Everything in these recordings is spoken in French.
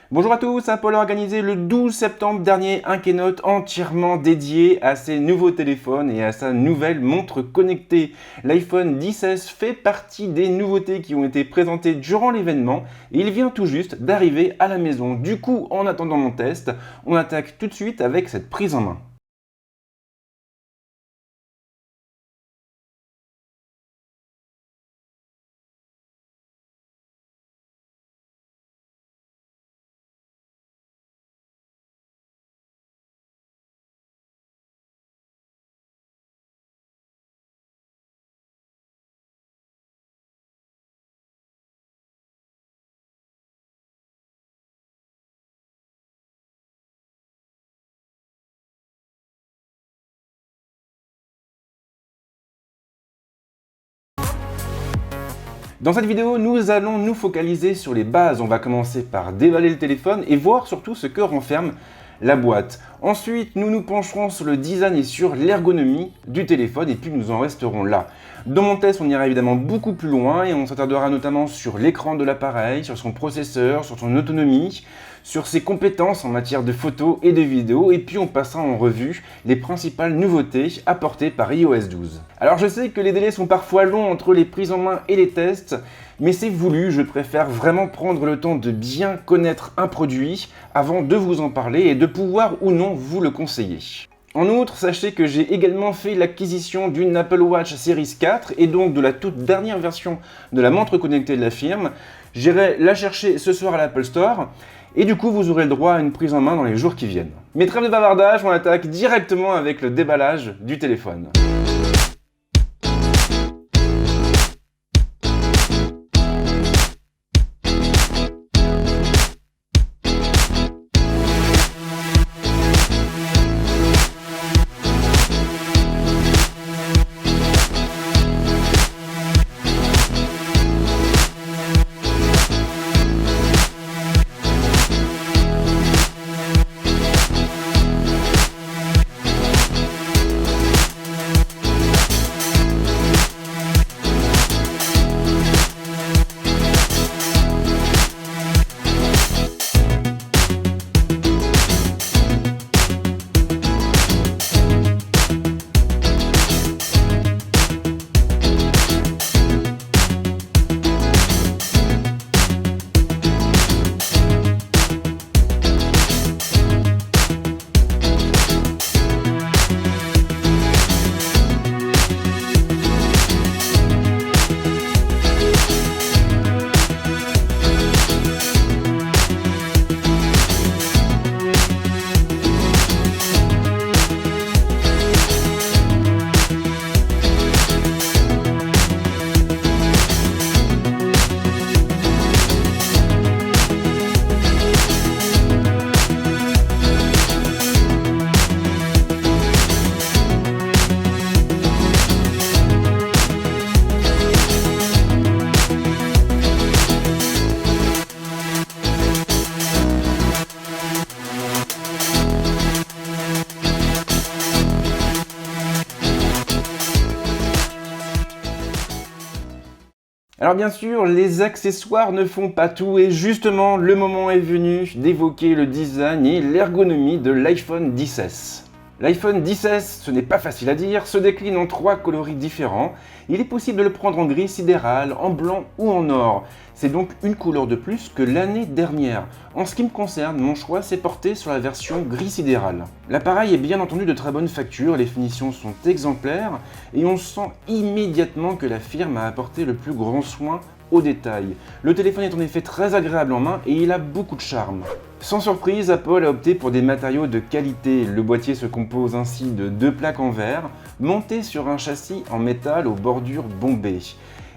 Bonjour à tous, Apple a organisé le 12 septembre dernier un keynote entièrement dédié à ses nouveaux téléphones et à sa nouvelle montre connectée. L'iPhone XS fait partie des nouveautés qui ont été présentées durant l'événement et il vient tout juste d'arriver à la maison. Du coup, en attendant mon test, on attaque tout de suite avec cette prise en main. Dans cette vidéo, nous allons nous focaliser sur les bases. On va commencer par déballer le téléphone et voir surtout ce que renferme la boîte. Ensuite, nous nous pencherons sur le design et sur l'ergonomie du téléphone et puis nous en resterons là. Dans mon test, on ira évidemment beaucoup plus loin et on s'attardera notamment sur l'écran de l'appareil, sur son processeur, sur son autonomie, sur ses compétences en matière de photos et de vidéos et puis on passera en revue les principales nouveautés apportées par iOS 12. Alors je sais que les délais sont parfois longs entre les prises en main et les tests, mais c'est voulu, je préfère vraiment prendre le temps de bien connaître un produit avant de vous en parler et de pouvoir ou non vous le conseiller. En outre, sachez que j'ai également fait l'acquisition d'une Apple Watch Series 4 et donc de la toute dernière version de la montre connectée de la firme. J'irai la chercher ce soir à l'Apple Store et du coup vous aurez le droit à une prise en main dans les jours qui viennent. Mais trêve de bavardage, on attaque directement avec le déballage du téléphone. Alors bien sûr, les accessoires ne font pas tout et justement le moment est venu d'évoquer le design et l'ergonomie de l'iPhone XS. L'iPhone XS, ce n'est pas facile à dire, se décline en 3 coloris différents. Il est possible de le prendre en gris sidéral, en blanc ou en or. C'est donc une couleur de plus que l'année dernière. En ce qui me concerne, mon choix s'est porté sur la version gris sidéral. L'appareil est bien entendu de très bonne facture, les finitions sont exemplaires et on sent immédiatement que la firme a apporté le plus grand soin aux détails. Le téléphone est en effet très agréable en main et il a beaucoup de charme. Sans surprise, Apple a opté pour des matériaux de qualité. Le boîtier se compose ainsi de 2 plaques en verre, montées sur un châssis en métal aux bordures bombées.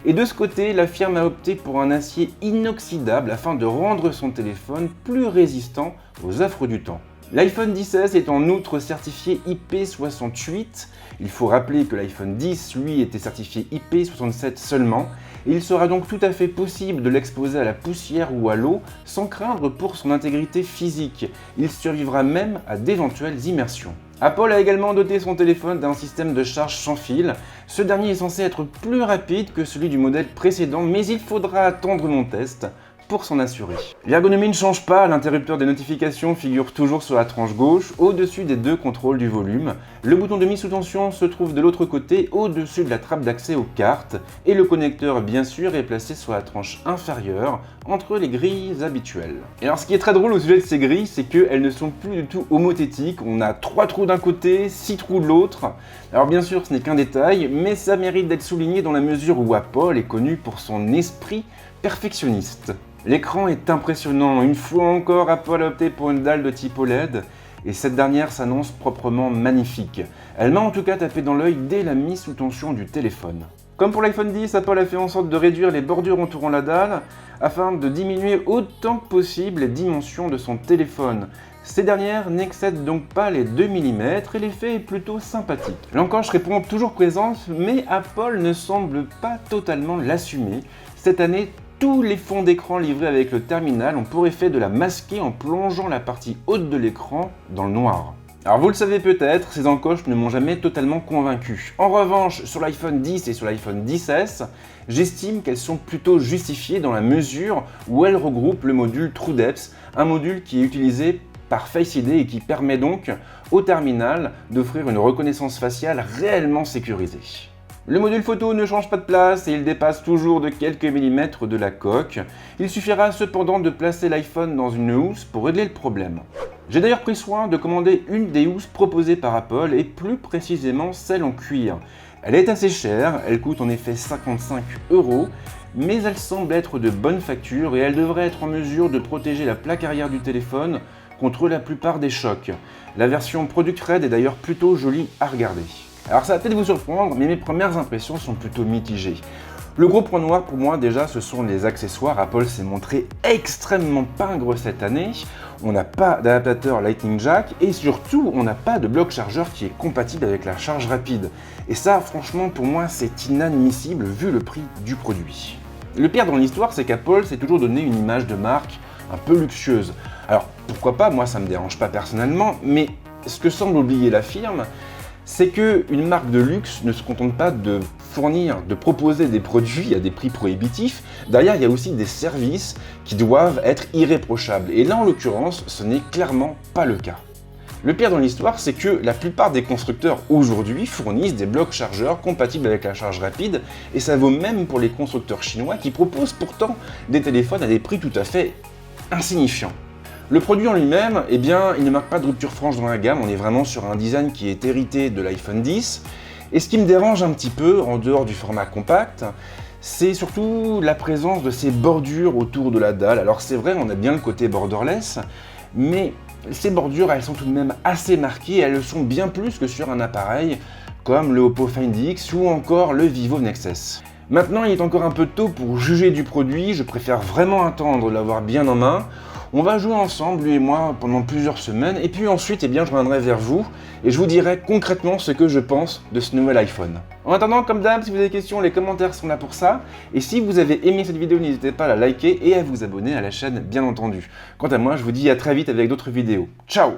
Et de ce côté, la firme a opté pour un acier inoxydable afin de rendre son téléphone plus résistant aux affres du temps. L'iPhone XS est en outre certifié IP68. Il faut rappeler que l'iPhone X, lui, était certifié IP67 seulement. Et il sera donc tout à fait possible de l'exposer à la poussière ou à l'eau sans craindre pour son intégrité physique. Il survivra même à d'éventuelles immersions. Apple a également doté son téléphone d'un système de charge sans fil. Ce dernier est censé être plus rapide que celui du modèle précédent, mais il faudra attendre mon test pour s'en assurer. L'ergonomie ne change pas, l'interrupteur des notifications figure toujours sur la tranche gauche, au-dessus des deux contrôles du volume. Le bouton de mise sous tension se trouve de l'autre côté, au-dessus de la trappe d'accès aux cartes, et le connecteur bien sûr est placé sur la tranche inférieure, entre les grilles habituelles. Et alors ce qui est très drôle au sujet de ces grilles, c'est qu'elles ne sont plus du tout homothétiques, on a 3 trous d'un côté, 6 trous de l'autre. Alors bien sûr ce n'est qu'un détail, mais ça mérite d'être souligné dans la mesure où Apple est connu pour son esprit perfectionniste. L'écran est impressionnant, une fois encore Apple a opté pour une dalle de type OLED, et cette dernière s'annonce proprement magnifique. Elle m'a en tout cas tapé dans l'œil dès la mise sous tension du téléphone. Comme pour l'iPhone X, Apple a fait en sorte de réduire les bordures entourant la dalle afin de diminuer autant que possible les dimensions de son téléphone. Ces dernières n'excèdent donc pas les 2 mm et l'effet est plutôt sympathique. L'encoche répond toujours présente, mais Apple ne semble pas totalement l'assumer. Cette année, tous les fonds d'écran livrés avec le terminal ont pour effet de la masquer en plongeant la partie haute de l'écran dans le noir. Alors vous le savez peut-être, ces encoches ne m'ont jamais totalement convaincu. En revanche, sur l'iPhone X et sur l'iPhone XS, j'estime qu'elles sont plutôt justifiées dans la mesure où elles regroupent le module TrueDepth, un module qui est utilisé par Face ID et qui permet donc au terminal d'offrir une reconnaissance faciale réellement sécurisée. Le module photo ne change pas de place et il dépasse toujours de quelques millimètres de la coque. Il suffira cependant de placer l'iPhone dans une housse pour régler le problème. J'ai d'ailleurs pris soin de commander une des housses proposées par Apple et plus précisément celle en cuir. Elle est assez chère, elle coûte en effet 55 €, mais elle semble être de bonne facture et elle devrait être en mesure de protéger la plaque arrière du téléphone contre la plupart des chocs. La version Product Red est d'ailleurs plutôt jolie à regarder. Alors ça va peut-être vous surprendre, mais mes premières impressions sont plutôt mitigées. Le gros point noir pour moi déjà, ce sont les accessoires. Apple s'est montré extrêmement pingre cette année. On n'a pas d'adaptateur Lightning Jack et surtout on n'a pas de bloc chargeur qui est compatible avec la charge rapide. Et ça franchement pour moi c'est inadmissible vu le prix du produit. Le pire dans l'histoire c'est qu'Apple s'est toujours donné une image de marque un peu luxueuse. Alors pourquoi pas, moi ça me dérange pas personnellement, mais ce que semble oublier la firme, c'est qu'une marque de luxe ne se contente pas de fournir, de proposer des produits à des prix prohibitifs. Derrière, il y a aussi des services qui doivent être irréprochables. Et là, en l'occurrence, ce n'est clairement pas le cas. Le pire dans l'histoire, c'est que la plupart des constructeurs aujourd'hui fournissent des blocs chargeurs compatibles avec la charge rapide, et ça vaut même pour les constructeurs chinois qui proposent pourtant des téléphones à des prix tout à fait insignifiants. Le produit en lui-même, eh bien, il ne marque pas de rupture franche dans la gamme, on est vraiment sur un design qui est hérité de l'iPhone X. Et ce qui me dérange un petit peu, en dehors du format compact, c'est surtout la présence de ces bordures autour de la dalle. Alors c'est vrai, on a bien le côté borderless, mais ces bordures, elles sont tout de même assez marquées, elles le sont bien plus que sur un appareil comme le Oppo Find X ou encore le Vivo Nexus. Maintenant, il est encore un peu tôt pour juger du produit, je préfère vraiment attendre de l'avoir bien en main. On va jouer ensemble, lui et moi, pendant plusieurs semaines, et puis ensuite, eh bien, je reviendrai vers vous, et je vous dirai concrètement ce que je pense de ce nouvel iPhone. En attendant, comme d'hab, si vous avez des questions, les commentaires sont là pour ça, et si vous avez aimé cette vidéo, n'hésitez pas à la liker et à vous abonner à la chaîne, bien entendu. Quant à moi, je vous dis à très vite avec d'autres vidéos. Ciao!